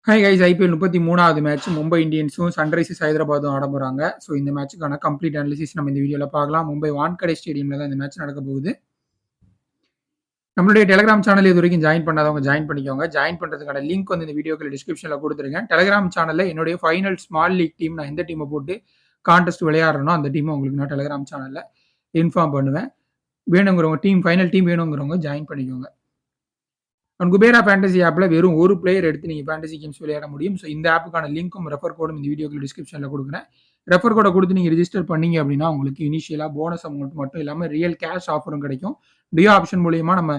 Hi guys, IPL 33வது match Mumbai இந்தியன்ஸும் Sunrisers ஹைதராபாத்தும் ஆட போறாங்க. ஸோ இந்த மேட்சுக்கான கம்ப்ளீட் அனாலிசிஸ் நம்ம இந்த வீடியோவில் பார்க்கலாம். மும்பை வான்கடே ஸ்டேடியமில் தான் இந்த மேட்ச் நடக்க போகுது. நம்மளுடைய டெலிகிராம் சேனல் இது வரைக்கும் ஜாயின் பண்ணாதவங்க ஜாயின் பண்ணிக்கோங்க. ஜாயின் பண்ணுறதுக்கான லிங்க் வந்து இந்த வீடியோக்கு டிஸ்கிரிப்ஷனில் கொடுத்துருக்கேன். டெலிகிராம் சேனலில் என்னுடைய ஃபைனல் ஸ்மால் லீக் டீம் நான் எந்த டீமை போட்டு கான்டெஸ்ட் விளையாடுறனோ அந்த டீமை உங்களுக்கு நான் டெலிகிராம் சேனலில் இன்ஃபார்ம் பண்ணுவேன். வேணுங்கிறவங்க ஃபைனல் டீம் வேணுங்கிறவங்க ஜாயின் பண்ணிக்கோங்க. குபேரா ஃபேண்டசி ஆப்பில் வெறும் ஒரு பிளேயர் எடுத்து நீங்கள் ஃபேண்டசி கேம்ஸ் விளையாட முடியும். ஸோ இந்த ஆப்புக்கான லிங்க்கும் ரெஃபர் கோடும் இந்த வீடியோக்கு டிஸ்கிரிப்ஷனில் கொடுக்குறேன். ரெஃபர் கோடை கொடுத்து நீங்கள் ரிஜிஸ்டர் பண்ணீங்க அப்படின்னா உங்களுக்கு இனிஷியலாக போனஸ் அமௌண்ட் மட்டும் இல்லாமல் ரியல் கேஷ் ஆஃபரும் கிடைக்கும். டியோ ஆப்ஷன் மூலியமாக நம்ம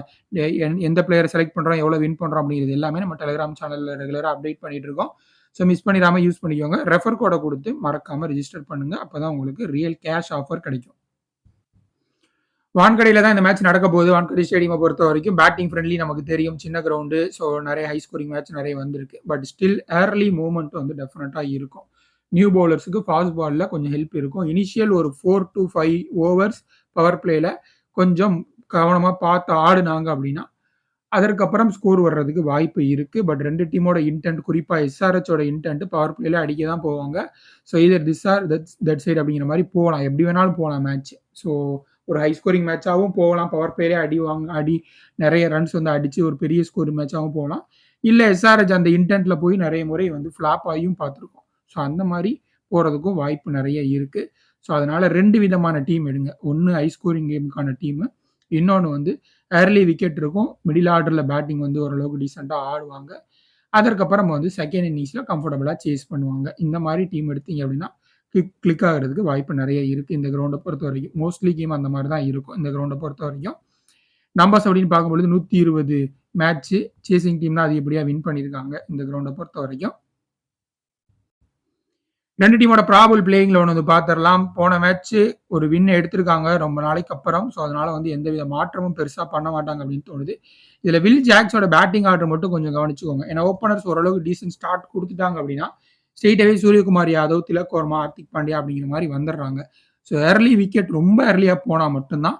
எந்த பிளேயரை செலக்ட் பண்ணுறோம், எவ்வளோ வின் பண்ணுறோம் அப்படிங்கிறது எல்லாமே நம்ம டெலிகிராம் சேனலில் ரெகுலராக அப்டேட் பண்ணிட்டு இருக்கோம். ஸோ மிஸ் பண்ணிடாமல் யூஸ் பண்ணிக்கோங்க. ரெஃபர் கோடை கொடுத்து மறக்காமல் ரிஜிஸ்டர் பண்ணுங்கள். அப்போ தான் உங்களுக்கு ரியல் கேஷ் ஆஃபர் கிடைக்கும். வான்கடையில் தான் இந்த மேட்ச் நடக்க போகுது. வான்கடை ஸ்டேடியமை பொறுத்த வரைக்கும் பேட்டிங் ஃப்ரெண்ட்லி நமக்கு தெரியும், சின்ன கிரவுண்டு. ஸோ நிறைய ஹை ஸ்கோரிங் மேட்ச் நிறைய வந்திருக்கு. பட் ஸ்டில் ஏர்லி மூவ்மெண்ட் வந்து டெஃபினட்டாக இருக்கும். நியூ பவுலர்ஸுக்கு ஃபாஸ்ட் பாலில் கொஞ்சம் ஹெல்ப் இருக்கும். இனிஷியல் ஒரு 4 to 5 ஓவர்ஸ் பவர் பிளேயில் கொஞ்சம் கவனமாக பார்த்து ஆடுனாங்க அப்படின்னா அதற்கப்புறம் ஸ்கோர் வர்றதுக்கு வாய்ப்பு இருக்குது. பட் ரெண்டு டீமோட இன்டென்ட், குறிப்பாக எஸ்ஆர்ஹெச்சோட இன்டென்ட் பவர் பிளேயில் அடிக்க தான் போவாங்க. ஸோ இதர் திஸ் ஆர் தட் சைடு அப்படிங்கிற மாதிரி போகலாம், எப்படி வேணாலும் போகலாம் மேட்ச். ஸோ ஒரு ஹை ஸ்கோரிங் மேட்சாகவும் போகலாம், பவர் பிளேயே அடி நிறைய ரன்ஸ் வந்து அடித்து ஒரு பெரிய ஸ்கோரிங் மேட்சாகவும் போகலாம். இல்லை எஸ்ஆர்ஹெச் அந்த இன்டென்ட்டில் போய் நிறைய முறை வந்து ஃப்ளாப் ஆகியும் பார்த்துருக்கோம். ஸோ அந்த மாதிரி போகிறதுக்கும் வாய்ப்பு நிறைய இருக்குது. ஸோ அதனால் ரெண்டு விதமான டீம் எடுங்க. ஒன்று ஹை ஸ்கோரிங் கேமுக்கான டீமு, இன்னொன்று வந்து ஏர்லி விக்கெட் இருக்கும், மிடில் ஆர்டரில் பேட்டிங் வந்து ஓரளவுக்கு டீசெண்டாக ஆடுவாங்க. அதற்கப்புறம் வந்து செகண்ட் இன்னிங்ஸில் கம்ஃபர்டபுளாக சேஸ் பண்ணுவாங்க. இந்த மாதிரி டீம் எடுத்தீங்க அப்படின்னா கிளிக் ஆகிறதுக்கு வாய்ப்பு நிறைய இருக்குது. இந்த கிரவுண்டை பொறுத்த வரைக்கும் மோஸ்ட்லி கேம் அந்த மாதிரி தான் இருக்கும். இந்த கிரவுண்டை பொறுத்த வரைக்கும் நம்பர்ஸ் அப்படின்னு பார்க்கும்பொழுது 120 மேட்ச்சு சேசிங் டீம் தான் அதிகப்படியாக வின் பண்ணியிருக்காங்க இந்த கிரவுண்டை பொறுத்த வரைக்கும். ரெண்டு டீமோட ப்ராபபிள் பிளேயிங்கில் ஒன்று வந்து பார்த்துடலாம். போன மேட்ச்சு ஒரு வின் எடுத்திருக்காங்க ரொம்ப நாளைக்கு அப்புறம். ஸோ அதனால் வந்து எந்தவித மாற்றமும் பெருசாக பண்ண மாட்டாங்க அப்படின்னு தோணுது. இதில் வில் ஜாக்ஸோட பேட்டிங் ஆர்டர் மட்டும் கொஞ்சம் கவனிச்சுக்கோங்க. ஏன்னா ஓப்பனர்ஸ் ஓரளவுக்கு டீசென்ட் ஸ்டார்ட் கொடுத்துட்டாங்க அப்படின்னா ஸ்ட்ரெயிட்டாகவே சூரியகுமார் யாதவ், திலக் வர்மா, ஹார்திக் பாண்டியா அப்படிங்கிற மாதிரி வந்துடுறாங்க. ஸோ ஏர்லி விக்கெட் ரொம்ப ஏர்லியாக போனால் மட்டும்தான்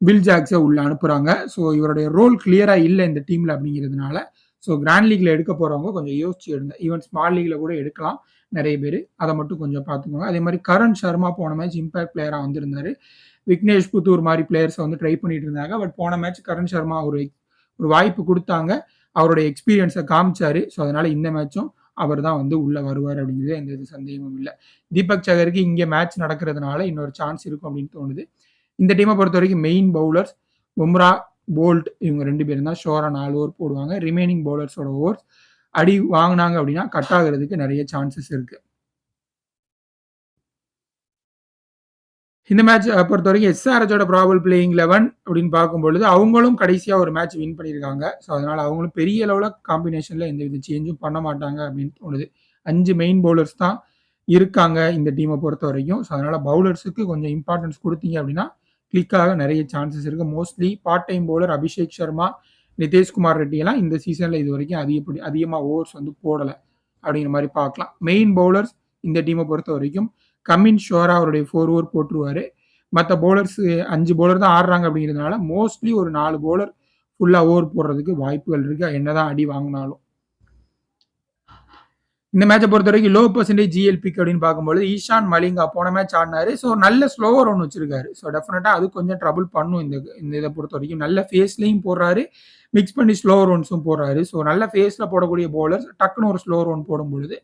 வில் ஜாக்ஸை உள்ளே அனுப்புகிறாங்க. ஸோ இவருடைய ரோல் கிளியராக இல்லை இந்த டீமில் அப்படிங்கிறதுனால ஸோ கிராண்ட் லீக்ல எடுக்க போகிறவங்க கொஞ்சம் யோசிச்சு எடுங்க. ஈவன் ஸ்மால் லீக்ல கூட எடுக்கலாம் நிறைய பேர், அதை மட்டும் கொஞ்சம் பார்த்துக்கோங்க. அதே மாதிரி கரண் சர்மா போன மேட்ச் இம்பாக்ட் பிளேயராக வந்திருந்தாரு. விக்னேஷ் புத்தூர் மாதிரி பிளேயர்ஸை வந்து ட்ரை பண்ணிட்டு இருந்தாங்க. பட் போன மேட்ச் கரண் சர்மா ஒரு வாய்ப்பு கொடுத்தாங்க, அவருடைய எக்ஸ்பீரியன்ஸை காமிச்சாரு. ஸோ அதனால இந்த மேட்சும் அவர் தான் வந்து உள்ளே வருவார் அப்படிங்கிறது எந்த இது சந்தேகமும் இல்லை. தீபக் சகருக்கு இங்கே மேட்ச் நடக்கிறதுனால இன்னொரு சான்ஸ் இருக்கும் அப்படின்னு தோணுது. இந்த டீமை பொறுத்த வரைக்கும் மெயின் பவுலர்ஸ் பும்ரா, போல்ட், இவங்க ரெண்டு பேரும் தான் ஷோரா 4 ஓவர் போடுவாங்க. ரிமைனிங் பவுலர்ஸோட ஓவர்ஸ் அடி வாங்கினாங்க அப்படின்னா கட் ஆகிறதுக்கு நிறைய சான்சஸ் இருக்கு. இந்த மேட்ச் பொறுத்த வரைக்கும் எஸ்ஆர்ஹெச்சோட ப்ராபபிள் பிளேயிங் 11 அப்படின்னு பார்க்கும்பொழுது அவங்களும் கடைசியாக ஒரு மேட்ச் வின் பண்ணியிருக்காங்க. ஸோ அதனால அவங்களும் பெரிய அளவில் காம்பினேஷனில் எந்த வித சேஞ்சும் பண்ண மாட்டாங்க அப்படின்னு தோணுது. 5 மெயின் பவுலர்ஸ் தான் இருக்காங்க இந்த டீமை பொறுத்த வரைக்கும். ஸோ அதனால பவுலர்ஸுக்கு கொஞ்சம் இம்பார்ட்டன்ஸ் கொடுத்தீங்க அப்படின்னா கிளிக்காக நிறைய சான்சஸ் இருக்குது. Mostly part time bowler Abhishek Sharma, Nitesh Kumar Reddy எல்லாம் இந்த சீசனில் இது வரைக்கும் அதிகமாக ஓவர்ஸ் வந்து போடலை அப்படிங்கிற மாதிரி பார்க்கலாம். மெயின் பவுலர்ஸ் இந்த டீமை பொறுத்த வரைக்கும் கமின் ஷோரா அவருடைய 4 ஓவர் போட்டுருவார். மற்ற பவுலர்ஸ் 5 பவுலர் தான் ஆடுறாங்க அப்படிங்கிறதுனால மோஸ்ட்லி ஒரு 4 பவுலர் ஃபுல்லாக ஓவர் போடுறதுக்கு வாய்ப்புகள் இருக்குது, என்னதான் அடி வாங்கினாலும். இந்த மேட்சை பொறுத்த வரைக்கும் லோ பர்சன்டேஜ் ஜிஎல்பிக்கு அப்படின்னு பார்க்கும்போது ஈஷான் மலிங்கா போன மேட்ச் ஆடினாரு. ஸோ நல்ல ஸ்லோவர் ஒன்று வச்சிருக்காரு. ஸோ டெஃபினட்டாக அது கொஞ்சம் ட்ரபிள் பண்ணும். இந்த இதை பொறுத்த வரைக்கும் நல்ல ஃபேஸ்லையும் போடுறாரு, மிக்ஸ் பண்ணி ஸ்லோவர் ஒன்ஸும் போடுறாரு. ஸோ நல்ல ஃபேஸில் போடக்கூடிய பவுலர்ஸ் டக்குன்னு ஒரு ஸ்லோவர் ஒன் போடும் பொழுது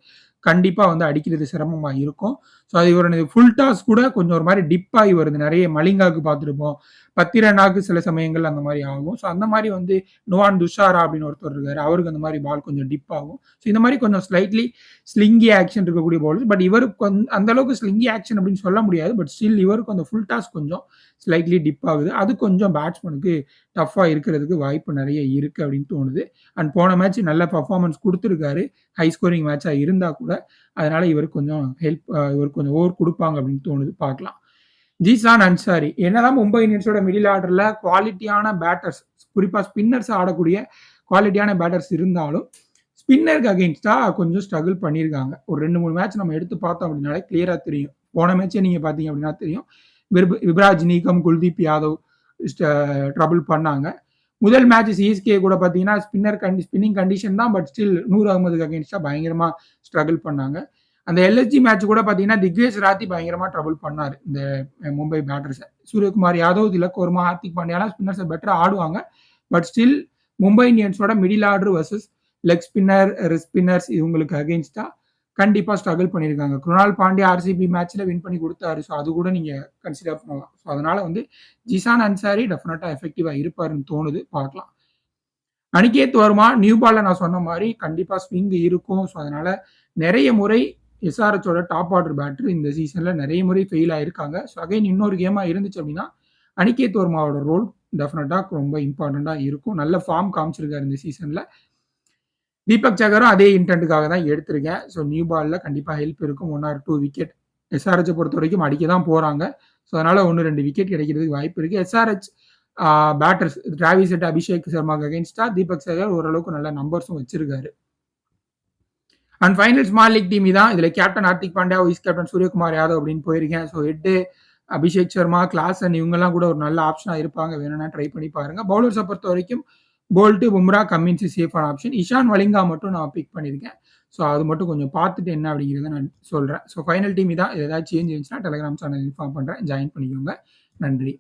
கண்டிப்பாக வந்து அடிக்கிறது சிரமமாக இருக்கும். ஸோ அது இவருடைய ஃபுல் டாஸ் கூட கொஞ்சம் ஒரு மாதிரி டிப் ஆகி வருது. நிறைய மலிங்காவுக்கு பார்த்துருப்போம், பத்திரனாக்கு சில சமயங்கள் அந்த மாதிரி ஆகும். ஸோ அந்த மாதிரி வந்து நுவான் துஷாரா அப்படின்னு ஒருத்தர் இருக்காரு, அவருக்கு அந்த மாதிரி பால் கொஞ்சம் டிப் ஆகும். ஸோ இந்த மாதிரி கொஞ்சம் ஸ்லைட்லி ஸ்லிங்கி ஆக்ஷன் இருக்கக்கூடிய பவுலர்ஸ். பட் இவருக்கு அந்த அளவுக்கு ஸ்லிங்கி ஆக்ஷன் அப்படின்னு சொல்ல முடியாது. பட் ஸ்டில் இவருக்கு அந்த ஃபுல் டாஸ் கொஞ்சம் ஸ்லைட்லி டிப் ஆகுது. அது கொஞ்சம் பேட்ஸ்மேனுக்கு டஃப்பாக இருக்கிறதுக்கு வாய்ப்பு நிறைய இருக்குது அப்படின்னு தோணுது. அண்ட் போன மேட்ச் நல்ல பர்ஃபார்மன்ஸ் கொடுத்துருக்காரு, ஹை ஸ்கோரிங் மேட்சாக இருந்தால் கூட. அதனால இவருக்கு கொஞ்சம் இவருக்கு கொஞ்சம் ஓவர் கொடுப்பாங்க அப்படின்னு தோணுது, பார்க்கலாம். ஜீசான் அன்சாரி என்னதான் மும்பை இந்தியன்ஸோட மிடில் ஆர்டரில் குவாலிட்டியான பேட்டர்ஸ், குறிப்பாக ஸ்பின்னர்ஸ் ஆடக்கூடிய குவாலிட்டியான பேட்டர்ஸ் இருந்தாலும் ஸ்பின்னருக்கு அகெயின்ஸ்டாக கொஞ்சம் ஸ்ட்ரகிள் பண்ணியிருக்காங்க. ஒரு 2-3 மேட்ச் நம்ம எடுத்து பார்த்தோம் அப்படின்னாலே கிளியராக தெரியும். போன மேட்சே நீங்கள் பார்த்தீங்க அப்படின்னா தெரியும், விப்ராஜ் நீக்கம், குல்தீப் யாதவ் ட்ரபிள் பண்ணாங்க. முதல் மேட்ச் சிஎஸ்கே கூட பார்த்தீங்கன்னா ஸ்பின்னிங் கண்டிஷன் தான். பட் ஸ்டில் நூர் அகமதுக்கு அகேன்ஸ்டாக பயங்கரமாக ஸ்ட்ரகிள் பண்ணாங்க. அந்த எல்எஸ்ஜி மேட்ச் கூட பார்த்தீங்கன்னா திக்வேஷ் ராத்தி பயங்கரமாக ட்ரபிள் பண்ணார் இந்த மும்பை பேட்டர்ஸை. சூரியகுமார் யாதவ், திலக் வர்மா, ஹார்திக் பாண்டியாலாம் ஸ்பின்னர்ஸை பெட்டராக ஆடுவாங்க. பட் ஸ்டில் மும்பை இந்தியன்ஸோட middle order versus leg spinner, wrist spinners இவங்களுக்கு அகேன்ஸ்டாக கண்டிப்பாக ஸ்ட்ரகிள் பண்ணியிருக்காங்க. குருணால் பாண்டியா ஆர்சிபி மேட்ச்சில் வின் பண்ணி கொடுத்தாரு. ஸோ அது கூட நீங்கள் கன்சிடர் பண்ணலாம். ஸோ அதனால் வந்து ஜிசான் அன்சாரி டெஃபினட்டாக எஃபெக்டிவாக இருப்பாருன்னு தோணுது. பார்க்கலாம். அனிகேத் வர்மா நியூ பால்ல நான் சொன்ன மாதிரி கண்டிப்பாக ஸ்விங் இருக்கும். ஸோ அதனால் நிறைய முறை எஸ்ஆர்ஹெச்சோட டாப் ஆர்டர் பேட்டர் இந்த சீசனில் நிறைய முறை ஃபெயில் ஆயிருக்காங்க. ஸோ அகைன் இன்னொரு கேமாக இருந்துச்சு அப்படின்னா அனிகேத் வர்மாவோட ரோல் டெஃபினட்டாக ரொம்ப இம்பார்ட்டண்ட்டாக இருக்கும். நல்ல ஃபார்ம் காமிச்சிருக்காரு இந்த சீசனில். தீபக் சகரும் அதே இன்டென்ட்டுக்காக தான் எடுத்திருக்கேன். ஸோ நியூ பாலில் கண்டிப்பாக ஹெல்ப் இருக்கும். 1 or 2 விக்கெட் எஸ்ஆர்ஹெச்சை பொறுத்த வரைக்கும் அடிக்க தான் போகிறாங்க. ஸோ அதனால் 1-2 விக்கெட் கிடைக்கிறதுக்கு வாய்ப்பு இருக்குது. SRH batters Travis Head, Abhishek சர்மாக்கு அகேன்ஸ்டாக தீபக் சகர் ஓரளவுக்கு நல்ல நம்பர்ஸும் வச்சிருக்காரு. And final small league team தான். இதில் captain Hardik Pandya, vice captain Suryakumar Yadav அப்படின்னு போயிருக்கேன். So head Abhishek Sharma, Klaasen இவங்கெல்லாம் கூட ஒரு நல்ல ஆப்ஷனாக இருப்பாங்க. வேணும்னா ட்ரை பண்ணி பாருங்க. பவுலர்ஸை பொறுத்த வரைக்கும் போல்ட், பும்ரா, கமின்ஸ் சேஃபான ஆப்ஷன். இஷான் வலிங்கா மட்டும் நான் பிக் பண்ணியிருக்கேன். ஸோ அது மட்டும் கொஞ்சம் பார்த்துட்டு என்ன அப்படிங்கிறத நான் சொல்கிறேன். ஸோ ஃபைனல் டீம் தான். ஏதாவது சேஞ்ச் இருந்துச்சுன்னா டெலிகிராம் சேனல் இன்ஃபார்ம் பண்ணுறேன். ஜாயின் பண்ணிக்கோங்க. நன்றி.